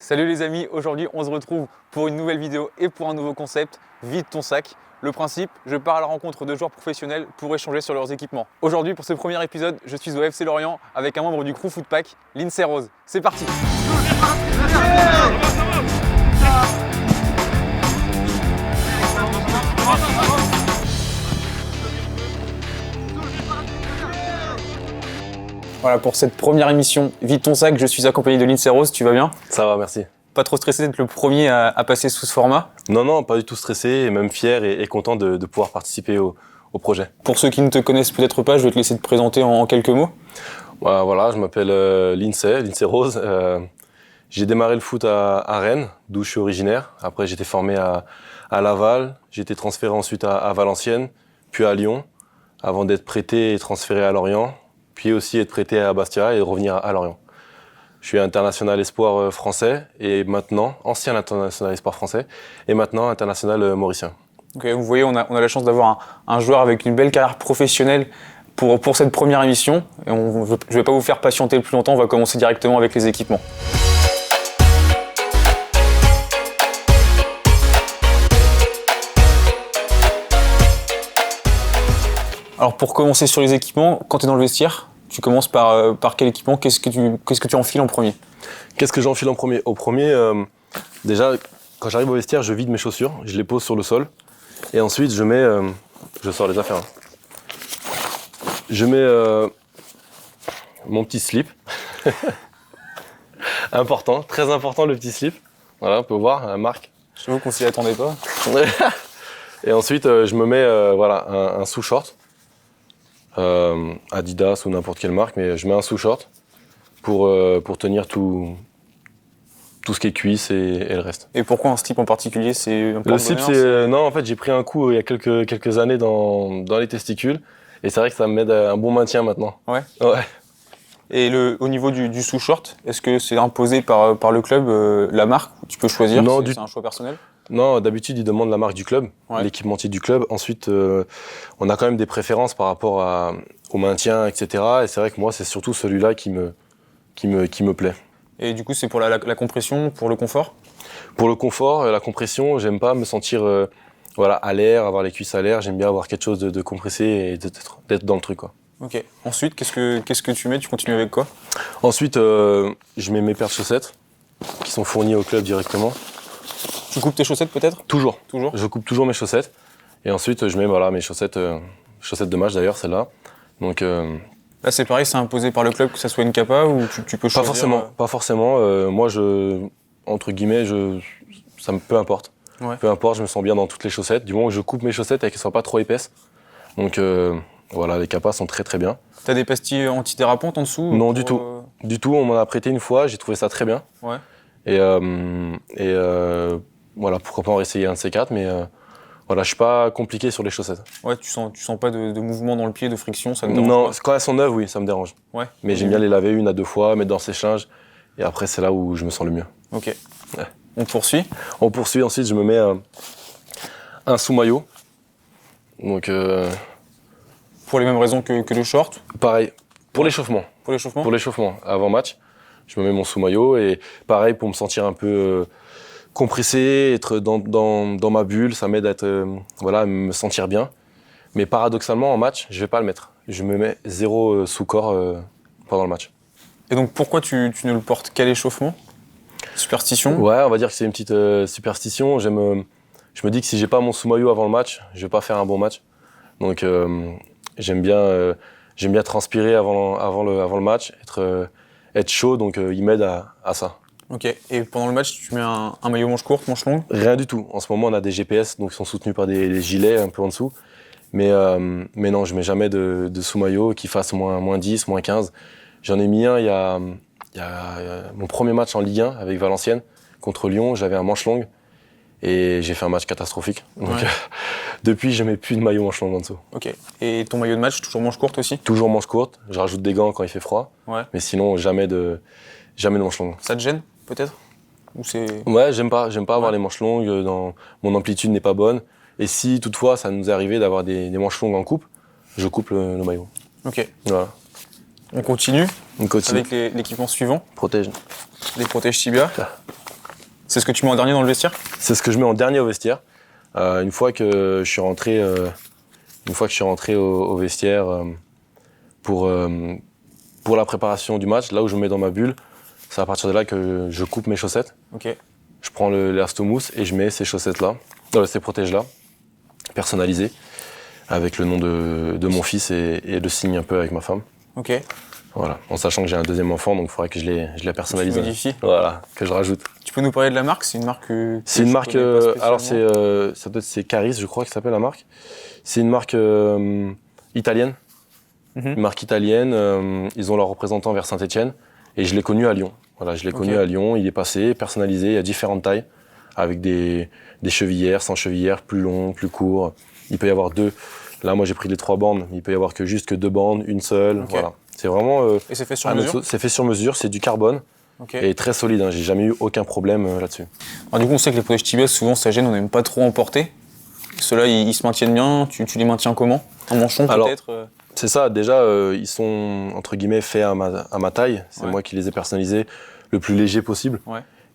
Salut les amis, aujourd'hui on se retrouve pour une nouvelle vidéo et pour un nouveau concept, vide ton sac. Le principe, je pars à la rencontre de joueurs professionnels pour échanger sur leurs équipements. Aujourd'hui pour ce premier épisode, je suis au FC Lorient avec un membre du crew Footpack, Lindsay Rose. C'est parti! Voilà pour cette première émission, vide ton sac, je suis accompagné de Lindsay Rose, tu vas bien? Ça va, merci. Pas trop stressé d'être le premier à passer sous ce format? Non, pas du tout stressé, et même fier et content de pouvoir participer au projet. Pour ceux qui ne te connaissent peut-être pas, je vais te laisser te présenter en quelques mots. Voilà, je m'appelle Lindsay Rose. J'ai démarré le foot à Rennes, d'où je suis originaire. Après, j'ai été formé à Laval, j'ai été transféré ensuite à Valenciennes, puis à Lyon, avant d'être prêté et transféré à Lorient, puis aussi être prêté à Bastia et revenir à Lorient. Je suis international espoir français et maintenant, ancien international espoir français, et maintenant international mauricien. Okay, vous voyez, on a la chance d'avoir un joueur avec une belle carrière professionnelle pour cette première émission. Et je ne vais pas vous faire patienter plus longtemps, on va commencer directement avec les équipements. Alors pour commencer sur les équipements, quand tu es dans le vestiaire, tu commences par quel équipement? Qu'est-ce que tu enfiles en premier? Qu'est-ce que j'enfile en premier? Au premier, déjà, quand j'arrive au vestiaire, je vide mes chaussures, je les pose sur le sol. Et ensuite, je sors les affaires. Je mets mon petit slip. Important, très important le petit slip. Voilà, on peut voir, la marque. Je t'avoue qu'on s'y attendait pas. Et ensuite, je me mets un sous-short. Adidas ou n'importe quelle marque, mais je mets un sous-short pour tenir tout ce qui est cuisse et le reste. Et pourquoi un slip en particulier? Le slip, non, en fait, j'ai pris un coup il y a quelques années dans les testicules, et c'est vrai que ça m'aide à un bon maintien maintenant. Ouais. Ouais. Et au niveau du sous-short, est-ce que c'est imposé par le club, la marque? Tu peux choisir? Non, c'est un choix personnel? Non, d'habitude, ils demandent la marque du club, ouais. L'équipementier du club. Ensuite, on a quand même des préférences par rapport au maintien, etc. Et c'est vrai que moi, c'est surtout celui-là qui me plaît. Et du coup, c'est pour la compression, pour le confort? Pour le confort, la compression, j'aime pas me sentir à l'air, avoir les cuisses à l'air. J'aime bien avoir quelque chose de compressé et d'être dans le truc, quoi. Ok. Ensuite, qu'est-ce que tu mets? Tu continues avec quoi? Ensuite, je mets mes paires de chaussettes qui sont fournies au club directement. Tu coupes tes chaussettes peut-être? Toujours. Toujours? Je coupe toujours mes chaussettes. Et ensuite, je mets mes chaussettes de match d'ailleurs, celles-là. Donc, là, c'est pareil, c'est imposé par le club que ça soit une capa ou tu peux choisir? Pas forcément. Moi, entre guillemets, peu importe. Ouais. Peu importe, je me sens bien dans toutes les chaussettes. Du moment où je coupe mes chaussettes et qu'elles ne soient pas trop épaisses. Donc, voilà, les capas sont très très bien. T'as des pastilles antidérapantes en dessous? Non, du tout. Du tout, on m'en a prêté une fois, j'ai trouvé ça très bien. Ouais. Et voilà, pourquoi pas en essayer un de ces quatre, mais voilà, je suis pas compliqué sur les chaussettes. Ouais, tu sens pas de mouvement dans le pied, de friction, ça me dérange Non, pas? quand elles sont neuves, oui, ça me dérange. Ouais. Mais j'aime bien les laver 1 à 2 fois, mettre dans le sèche-linge, et après c'est là où je me sens le mieux. Ok. Ouais. On poursuit? On poursuit, ensuite je me mets un sous-maillot. Donc pour les mêmes raisons que le short? Pareil, pour l'échauffement. Pour l'échauffement? Pour l'échauffement, avant match, je me mets mon sous-maillot, et pareil pour me sentir un peu compressé, être dans ma bulle, ça m'aide à me sentir bien. Mais paradoxalement, en match, je vais pas le mettre. Je me mets 0 sous-corps pendant le match. Et donc pourquoi tu ne le portes qu'à l'échauffement? Superstition? Ouais, on va dire que c'est une petite superstition. Je me dis que si j'ai pas mon sous-maillot avant le match, je vais pas faire un bon match. Donc j'aime bien transpirer avant le match, être chaud, donc il m'aide à ça. Ok, et pendant le match, tu mets un maillot manche courte, manche longue? Rien du tout. En ce moment, on a des GPS, donc ils sont soutenus par des gilets un peu en dessous. Mais non, je mets jamais de sous-maillot qui fasse moins 10, moins 15. J'en ai mis un il y a mon premier match en Ligue 1 avec Valenciennes contre Lyon. J'avais un manche longue et j'ai fait un match catastrophique. Donc ouais. Depuis, je mets plus de maillot manche longue en dessous. Ok. Et ton maillot de match, toujours manche courte aussi? Toujours manche courte. Je rajoute des gants quand il fait froid. Ouais. Mais sinon, jamais de manche longue. Ça te gêne peut-être? Ou c'est... Ouais, j'aime pas avoir les manches longues. Mon amplitude n'est pas bonne. Et si toutefois ça nous est arrivé d'avoir des manches longues en coupe, je coupe le maillot. Ok. Voilà. On continue Avec l'équipement suivant. Protège. Les protèges tibia. C'est ce que tu mets en dernier dans le vestiaire? C'est ce que je mets en dernier au vestiaire. Une fois que je suis rentré au vestiaire pour la préparation du match, là où je me mets dans ma bulle, c'est à partir de là que je coupe mes chaussettes. Ok. Je prends l'élastomousse et je mets ces chaussettes-là, ces protèges-là, personnalisés, avec le nom de mon fils et le signe un peu avec ma femme. Ok. Voilà, en sachant que j'ai un deuxième enfant, donc il faudrait que je la personnalise. Tu modifies. Voilà, que je rajoute. Tu peux nous parler de la marque? C'est une marque c'est une marque, alors c'est Caris, je crois que ça s'appelle la marque. C'est une marque italienne. Une marque italienne, ils ont leur représentant vers Saint-Étienne et je l'ai connu à Lyon. Voilà, je l'ai connu à Lyon, il est passé, personnalisé, il y a différentes tailles, avec des chevillères, sans chevillères, plus longs, plus courts. Il peut y avoir deux. Là, moi j'ai pris les 3 bandes, il peut y avoir juste que 2 bandes, une seule. Voilà. C'est vraiment. Et c'est fait sur mesure? C'est fait sur mesure, c'est du carbone. Et très solide, hein. J'ai jamais eu aucun problème là-dessus. Alors du coup, on sait que les protèges tibias, souvent ça gêne, on n'aime pas trop en porter. Ceux-là, ils se maintiennent bien, tu les maintiens comment? En manchon peut-être? C'est ça, déjà, ils sont, entre guillemets, faits à ma taille. C'est moi qui les ai personnalisés le plus léger possible.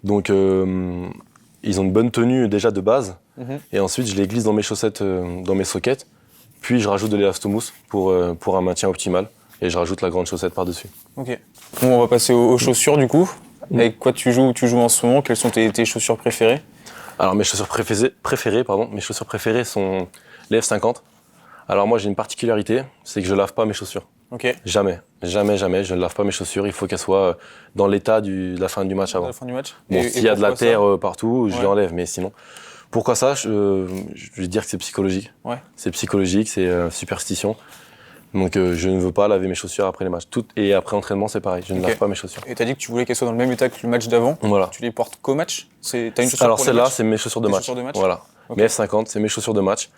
Donc, ils ont une bonne tenue déjà de base. Et ensuite, je les glisse dans mes chaussettes, dans mes sockets. Puis, je rajoute de l'élastomousse pour un maintien optimal. Et je rajoute la grande chaussette par-dessus. Ok. Bon, on va passer aux chaussures, du coup. Avec quoi tu joues en ce moment? Quelles sont tes chaussures préférées? Alors, mes chaussures préférées sont les F50. Alors moi j'ai une particularité, c'est que je lave pas mes chaussures. Jamais, je ne lave pas mes chaussures, il faut qu'elles soient dans l'état de la fin du match avant. Bon, s'il y a de la terre partout, je l'enlève, mais sinon. Pourquoi ça? Je vais dire que c'est psychologique. C'est psychologique, c'est superstition. Donc je ne veux pas laver mes chaussures après les matchs. Et après entraînement c'est pareil, je ne lave pas mes chaussures. Et tu as dit que tu voulais qu'elles soient dans le même état que le match d'avant. Voilà. Tu les portes qu'au match? T'as une chaussure? Alors celle-là c'est mes chaussures de match. Voilà. Mes F50 c'est mes chaussures de match.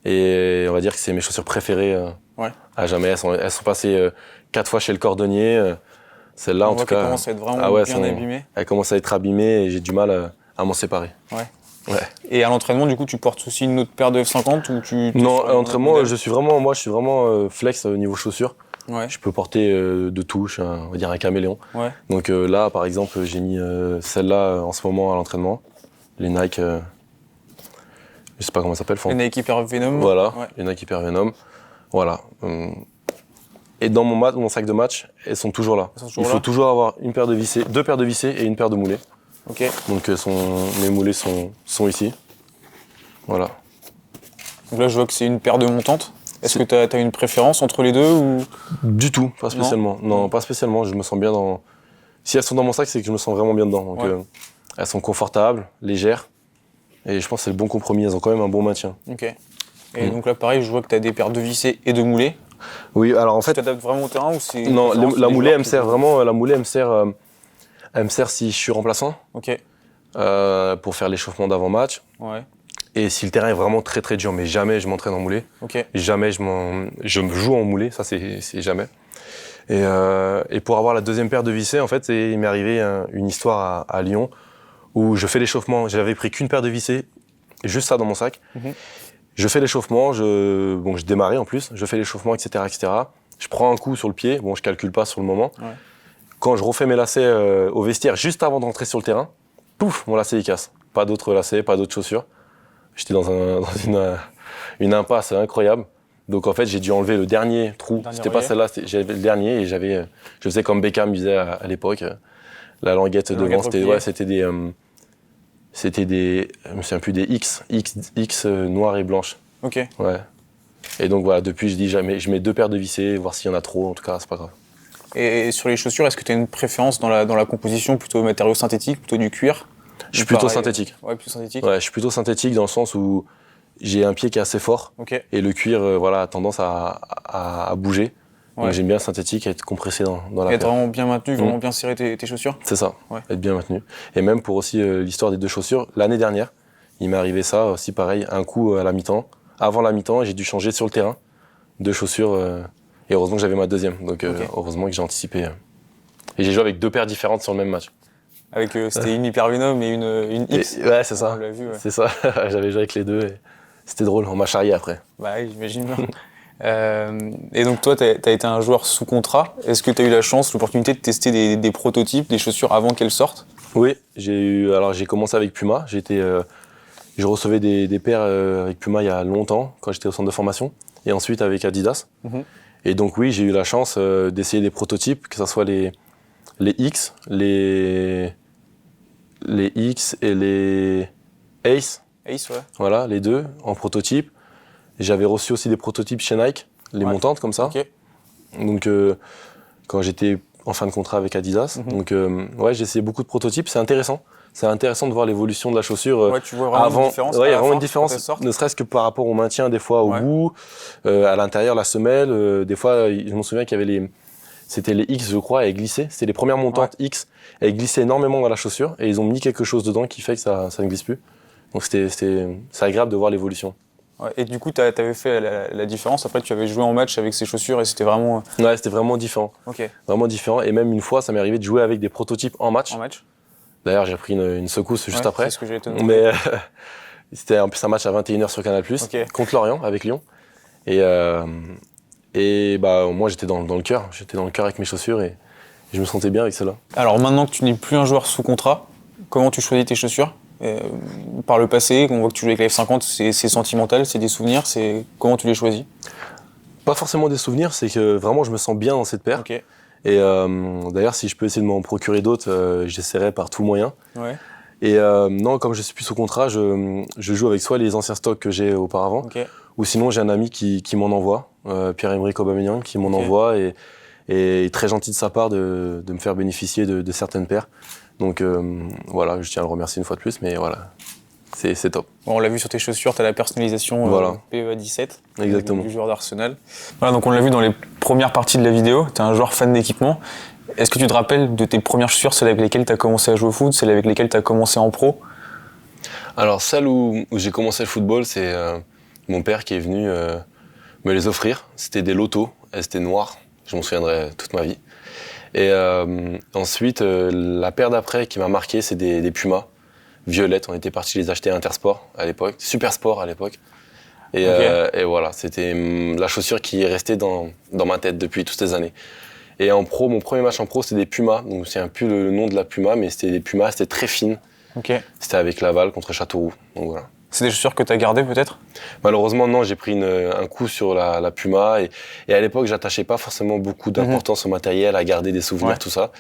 Et on va dire que c'est mes chaussures préférées à jamais. Elles sont passées 4 fois chez le cordonnier. Celle-là, en tout cas. Elles commencent à être vraiment bien abîmées. Elles commencent à être abîmées et j'ai du mal à m'en séparer. Et à l'entraînement, du coup, tu portes aussi une autre paire de F50 ou tu? Non, à l'entraînement, je suis vraiment flex au niveau chaussures. Je peux porter de tout, je suis on va dire un caméléon. Donc là, par exemple, j'ai mis celle-là en ce moment à l'entraînement. Les Nike. Je sais pas comment ça s'appelle. Les Nike Hyper Venom. Voilà, les Nike Hyper Venom. Voilà. Et dans mon sac de match, elles sont toujours là. Il faut toujours avoir une paire de vissés, 2 paires de vissés et une paire de moulés. Donc mes moulés sont ici. Voilà. Donc là, je vois que c'est une paire de montantes. Est-ce que tu as une préférence entre les deux ou? Du tout, pas spécialement. Non, pas spécialement. Je me sens bien dans. Si elles sont dans mon sac, c'est que je me sens vraiment bien dedans. Donc elles sont confortables, légères. Et je pense que c'est le bon compromis, elles ont quand même un bon maintien. Et donc là, pareil, je vois que tu as des paires de vissés et de moulés. Oui, alors en fait. Tu t'adaptes vraiment au terrain ou c'est. Non, la moulée, elle me sert vraiment. La moulée, elle me sert si je suis remplaçant. Pour faire l'échauffement d'avant-match. Et si le terrain est vraiment très très dur, mais jamais je m'entraîne en moulée. Jamais je me joue en moulée, ça c'est jamais. Et pour avoir la deuxième paire de vissés, en fait, il m'est arrivé une histoire à Lyon où je fais l'échauffement. J'avais pris qu'une paire de vissés, juste ça dans mon sac. Je fais l'échauffement, je démarrais en plus, je fais l'échauffement, etc., etc. Je prends un coup sur le pied, bon, je calcule pas sur le moment. Quand je refais mes lacets au vestiaire, juste avant d'entrer sur le terrain, pouf, mon lacet il casse. Pas d'autres lacets, pas d'autres chaussures. J'étais dans une impasse incroyable. Donc en fait, j'ai dû enlever le dernier trou. C'était pas celle-là, j'avais le dernier et je faisais comme Beckham disait à l'époque. La languette devant, c'était des, je me souviens plus, des X noires et blanches. Et donc voilà, depuis je mets 2 paires de vissés, voir s'il y en a trop, en tout cas, c'est pas grave. Et sur les chaussures, est-ce que tu as une préférence dans la composition, plutôt matériaux synthétiques, plutôt du cuir? Je suis plutôt synthétique. Plutôt synthétique. Je suis plutôt synthétique dans le sens où j'ai un pied qui est assez fort et le cuir a tendance à bouger. Donc j'aime bien synthétique, être compressé dans la paire. Être vraiment bien maintenu, vraiment bien serré tes chaussures. C'est ça, être bien maintenu. Et même pour aussi l'histoire des 2 chaussures, l'année dernière, il m'est arrivé ça aussi pareil, un coup à la mi-temps. Avant la mi-temps, j'ai dû changer sur le terrain 2 chaussures et heureusement que j'avais ma deuxième. Donc heureusement que j'ai anticipé. Et j'ai joué avec 2 paires différentes sur le même match. C'était une Hyper Venom et une X. C'est ça. On l'a vu, C'est ça. J'avais joué avec les 2 et c'était drôle, on m'a charrié après. Oui, j'imagine bien. Et donc toi, tu as été un joueur sous contrat. Est-ce que tu as eu la chance, l'opportunité de tester des prototypes, des chaussures avant qu'elles sortent? Oui, j'ai commencé avec Puma. Je recevais des paires avec Puma il y a longtemps, quand j'étais au centre de formation, et ensuite avec Adidas. Et donc oui, j'ai eu la chance d'essayer des prototypes, que ce soit les X, les X et les Ace. Ace, ouais. Voilà, les deux en prototype. J'avais reçu aussi des prototypes chez Nike, les montantes comme ça. Ok. Donc quand j'étais en fin de contrat avec Adidas. Donc ouais, j'ai essayé beaucoup de prototypes, c'est intéressant. C'est intéressant de voir l'évolution de la chaussure. Ouais, tu vois vraiment une différence. Ouais, il y a vraiment une différence, ne serait-ce que par rapport au maintien des fois au bout, à l'intérieur, la semelle. Des fois, je me souviens qu'il y avait c'était les X, je crois, elles glissaient. C'était les premières montantes X. Elles glissaient énormément dans la chaussure et ils ont mis quelque chose dedans qui fait que ça ne glisse plus. Donc c'est agréable de voir l'évolution. Ouais, et du coup, tu avais fait la différence. Après, tu avais joué en match avec ces chaussures et c'était vraiment. Ouais, c'était vraiment différent. Ok. Vraiment différent. Et même une fois, ça m'est arrivé de jouer avec des prototypes en match. En match. D'ailleurs, j'ai pris une secousse juste après. C'est ce que j'allais te demander. Mais c'était en plus un match à 21h sur Canal+, contre Lorient, avec Lyon. Et bah, moi, j'étais dans le cœur. J'étais dans le cœur avec mes chaussures et je me sentais bien avec cela. Alors maintenant que tu n'es plus un joueur sous contrat, comment tu choisis tes chaussures ? Par le passé, on voit que tu joues avec la F50, c'est sentimental, c'est des souvenirs, comment tu les choisis ? Pas forcément des souvenirs, c'est que vraiment je me sens bien dans cette paire. Okay. Et d'ailleurs, si je peux essayer de m'en procurer d'autres, j'essaierai par tout moyen. Ouais. Et non, comme je suis plus sous contrat, je joue avec soit les anciens stocks que j'ai auparavant, ou sinon j'ai un ami qui m'en envoie, Pierre-Emerick Aubameyang, qui m'en envoie et très gentil de sa part de me faire bénéficier de certaines paires. Donc voilà, je tiens à le remercier une fois de plus, mais voilà, c'est top. Bon, on l'a vu sur tes chaussures, tu as la personnalisation PEA 17 Exactement. Du joueur d'Arsenal. Voilà, donc on l'a vu dans les premières parties de la vidéo, tu es un joueur fan d'équipement. Est-ce que tu te rappelles de tes premières chaussures, celles avec lesquelles tu as commencé à jouer au foot, celles avec lesquelles tu as commencé en pro ? Alors celle où j'ai commencé le football, c'est mon père qui est venu me les offrir. C'était des lotos, elles étaient noires, je m'en souviendrai toute ma vie. Et ensuite, la paire d'après qui m'a marqué, c'est des Pumas violettes. On était parti les acheter à Intersport à l'époque, Super Sport à l'époque. Et voilà, c'était la chaussure qui est restée dans ma tête depuis toutes ces années. Et en pro, mon premier match en pro, c'était des Pumas. Donc je ne me souviens plus le nom de la Puma, mais c'était des Pumas, c'était très fine. C'était avec Laval contre Châteauroux. Donc voilà. C'est des chaussures que tu as gardées peut-être ? Malheureusement, non, j'ai pris un coup sur la Puma et à l'époque, j'attachais pas forcément beaucoup d'importance au matériel, à garder des souvenirs, tout ça,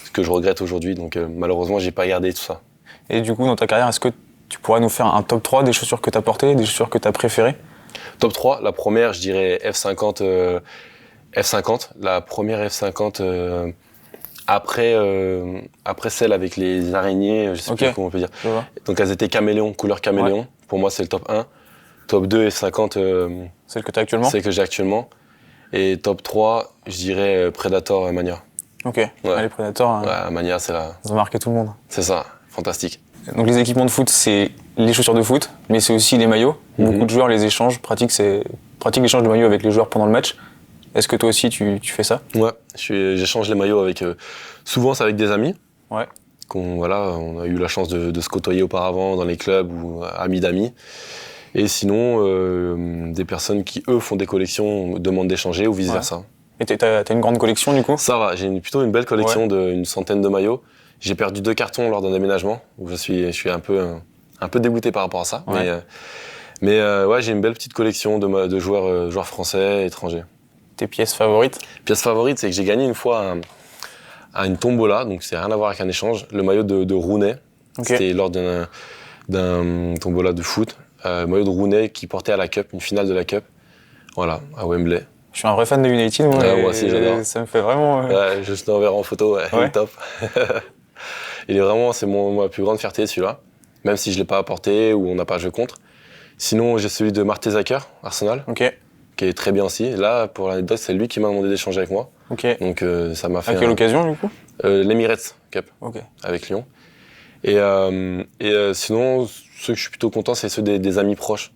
ce que je regrette aujourd'hui. Donc malheureusement, j'ai pas gardé tout ça. Et du coup, dans ta carrière, est-ce que tu pourrais nous faire un top 3 des chaussures que tu as portées, des chaussures que tu as préférées ? Top 3, la première, je dirais F50. La première F50 après celle avec les araignées, je sais plus comment on peut dire. Donc elles étaient caméléon, couleur caméléon. Pour moi, c'est le top 1. Top 2 F50. Celle que tu as actuellement ? Celle que j'ai actuellement. Et top 3, je dirais Predator Mania. Ok, les Predator. Ouais, Mania, c'est la. Ça a marqué tout le monde. C'est ça, fantastique. Donc les équipements de foot, c'est les chaussures de foot, mais c'est aussi les maillots. Beaucoup de joueurs les échangent, pratiquent l'échange de maillots avec les joueurs pendant le match. Est-ce que toi aussi tu fais ça ? Ouais, j'échange les maillots avec. Souvent, c'est avec des amis. Ouais. On a eu la chance de se côtoyer auparavant dans les clubs ou amis d'amis. Et sinon, des personnes qui, eux, font des collections, demandent d'échanger ou vice-versa. Et t'as une grande collection du coup ? Ça va, j'ai plutôt une belle collection d'une centaine de maillots. J'ai perdu 2 cartons lors d'un déménagement, où je suis un peu dégoûté par rapport à ça. Mais ouais, j'ai une belle petite collection de joueurs français, étrangers. Tes pièces favorites ? Pièce favorite, c'est que j'ai gagné une fois à une tombola, donc c'est rien à voir avec un échange, le maillot de Rooney. C'était lors d'un tombola de foot. Maillot de Rooney qui portait à la Cup, une finale de la Cup. Voilà, à Wembley. Je suis un vrai fan de United, moi. Moi aussi, j'adore. Ça me fait vraiment. Ouais, je te l'enverrai en photo, il est top. Il est vraiment, c'est ma plus grande fierté celui-là, même si je ne l'ai pas apporté ou on n'a pas joué contre. Sinon, j'ai celui de Mertesacker, Arsenal, qui est très bien aussi. Là, pour l'anecdote, c'est lui qui m'a demandé d'échanger avec moi. Donc ça m'a fait. À quelle occasion, du coup ? L'Emirates Cup, avec Lyon. Et sinon, ceux que je suis plutôt content, c'est ceux des amis proches.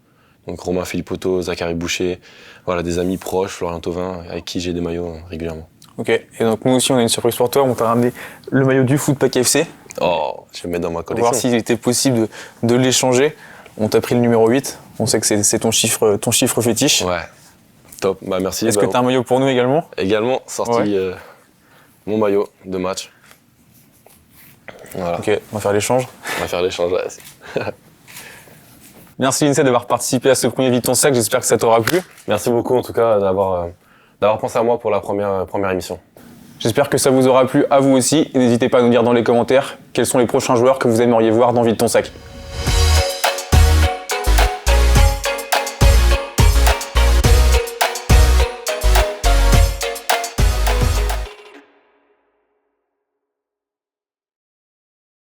Donc Romain Philippotto, Zachary Boucher, voilà, des amis proches, Florian Thauvin, avec qui j'ai des maillots régulièrement. Ok, et donc nous aussi on a une surprise pour toi, on t'a ramené le maillot du Footpack FC. Oh, je vais le mettre dans ma collection. Voir s'il était possible de l'échanger. On t'a pris le numéro 8, on sait que c'est ton chiffre fétiche. Ouais, top, bah merci. Est-ce que t'as un maillot pour nous également ? Également, sorti mon maillot de match. Voilà. Ok, on va faire l'échange. On va faire l'échange. Ouais. Merci Lindsay d'avoir participé à ce premier Vide ton sac, j'espère que ça t'aura plu. Merci beaucoup en tout cas d'avoir pensé à moi pour la première émission. J'espère que ça vous aura plu à vous aussi. Et n'hésitez pas à nous dire dans les commentaires quels sont les prochains joueurs que vous aimeriez voir dans Vide ton sac.